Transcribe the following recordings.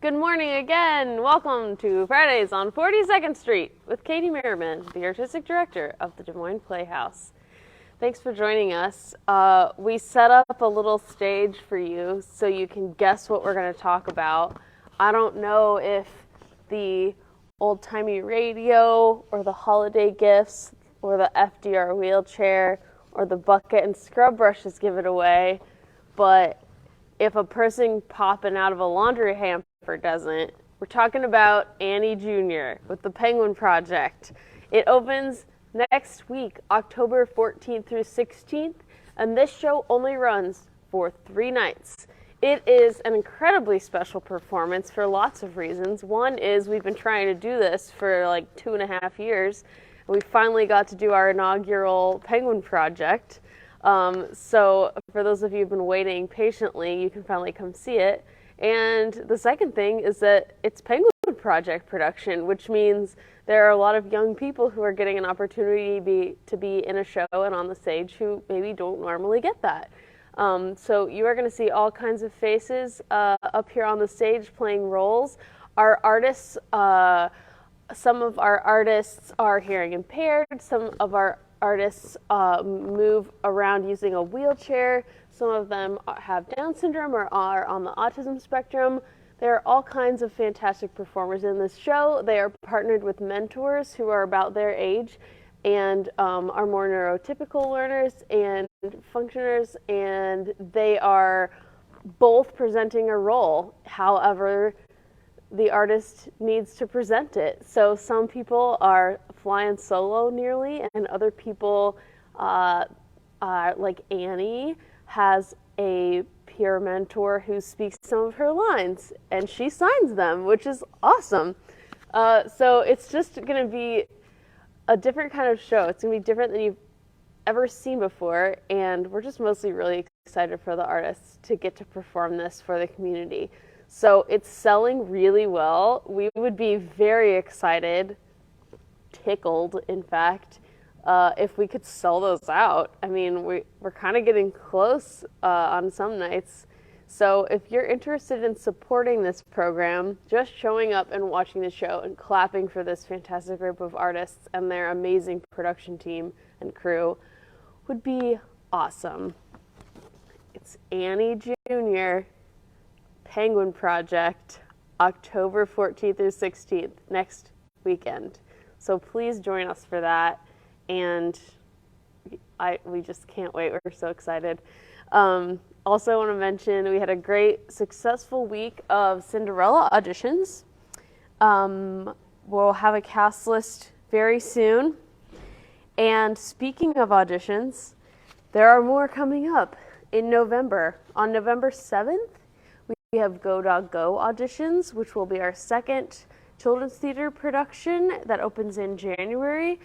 Good morning again. Welcome to Fridays on 42nd Street with Katy Merriman, the Artistic Director of the Des Moines Playhouse. Thanks for joining us. We set up a little stage for you so you can guess what we're going to talk about. I don't know if the old-timey radio or the holiday gifts or the FDR wheelchair or the bucket and scrub brushes give it away, but if a person popping out of a laundry hamper doesn't, we're talking about Annie Jr. with the Penguin Project. It opens next week, October 14th through 16th, and this show only runs for 3 nights. It is an incredibly special performance for lots of reasons. One is we've been trying to do this for like 2.5 years, and we finally got to do our inaugural Penguin Project. So for those of you who've been waiting patiently, you can finally come see it. And the second thing is that it's Penguin Project production, which means there are a lot of young people who are getting an opportunity to be in a show and on the stage who maybe don't normally get that. So you are going to see all kinds of faces up here on the stage playing roles. Our artists, some of our artists are hearing impaired, some of our artists move around using a wheelchair. Some of them have Down syndrome or are on the autism spectrum. There are all kinds of fantastic performers in this show. They are partnered with mentors who are about their age and are more neurotypical learners and functioners, and they are both presenting a role. However, the artist needs to present it. So some people are flying solo nearly, and other people, like Annie, has a peer mentor who speaks some of her lines, and she signs them, which is awesome. So it's just going to be a different kind of show. It's going to be different than you've ever seen before, and we're just mostly really excited for the artists to get to perform this for the community. So it's selling really well. We would be very excited, tickled, in fact, if we could sell those out. I mean, we're kind of getting close on some nights. So if you're interested in supporting this program, just showing up and watching the show and clapping for this fantastic group of artists and their amazing production team and crew would be awesome. It's Annie Jr. Penguin Project, October 14th through 16th, next weekend. So please join us for that, and we just can't wait. We're so excited. Also want to mention we had a great, successful week of Cinderella auditions. We'll have a cast list very soon. And speaking of auditions, there are more coming up in November. On November 7th, we have Go Dog Go auditions, which will be our second children's theater production that opens in January.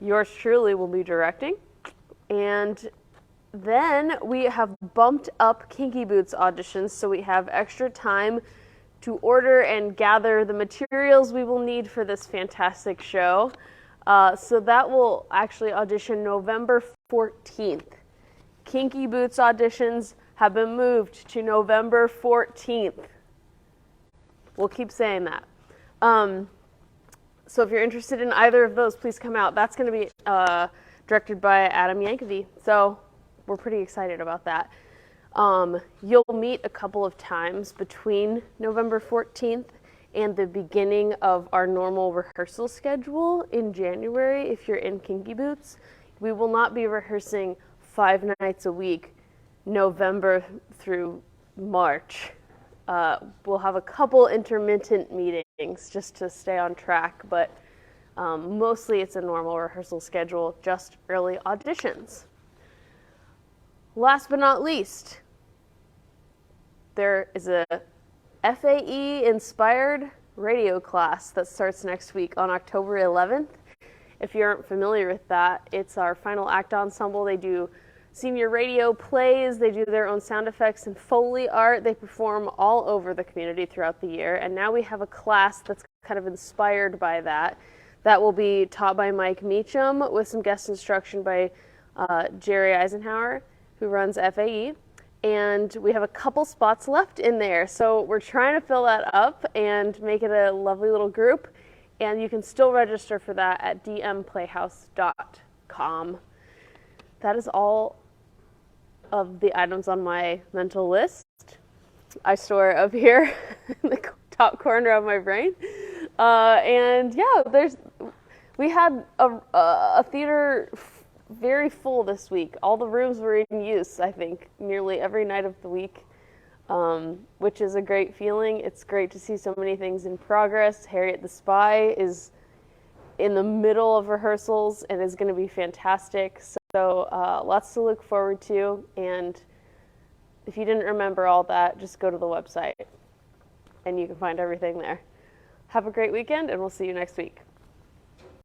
Yours truly will be directing. And then we have bumped up Kinky Boots auditions, so we have extra time to order and gather the materials we will need for this fantastic show. So that will actually audition November 14th. Kinky Boots auditions have been moved to November 14th. We'll keep saying that. So if you're interested in either of those, please come out. That's going to be directed by Adam Yankovic. So we're pretty excited about that. You'll meet a couple of times between November 14th and the beginning of our normal rehearsal schedule in January if you're in Kinky Boots. We will not be rehearsing 5 nights a week, November through March. We'll have a couple intermittent meetings just to stay on track, but mostly it's a normal rehearsal schedule, just early auditions. Last but not least, there is a FAE-inspired radio class that starts next week on October 11th. If you aren't familiar with that, it's our final act ensemble. They do senior radio plays, they do their own sound effects and Foley art. They perform all over the community throughout the year, and now we have a class that's kind of inspired by that. That will be taught by Mike Meacham with some guest instruction by Jerry Eisenhower, who runs FAE. and we have a couple spots left in there. So we're trying to fill that up and make it a lovely little group. And you can still register for that at dmplayhouse.com. That is all of the items on my mental list. I store up here in the top corner of my brain. And yeah, we had a theater very full this week. All the rooms were in use, I think, nearly every night of the week, which is a great feeling. It's great to see so many things in progress. Harriet the Spy is in the middle of rehearsals and is going to be fantastic. So lots to look forward to. And if you didn't remember all that, just go to the website and you can find everything there. Have a great weekend, and we'll see you next week.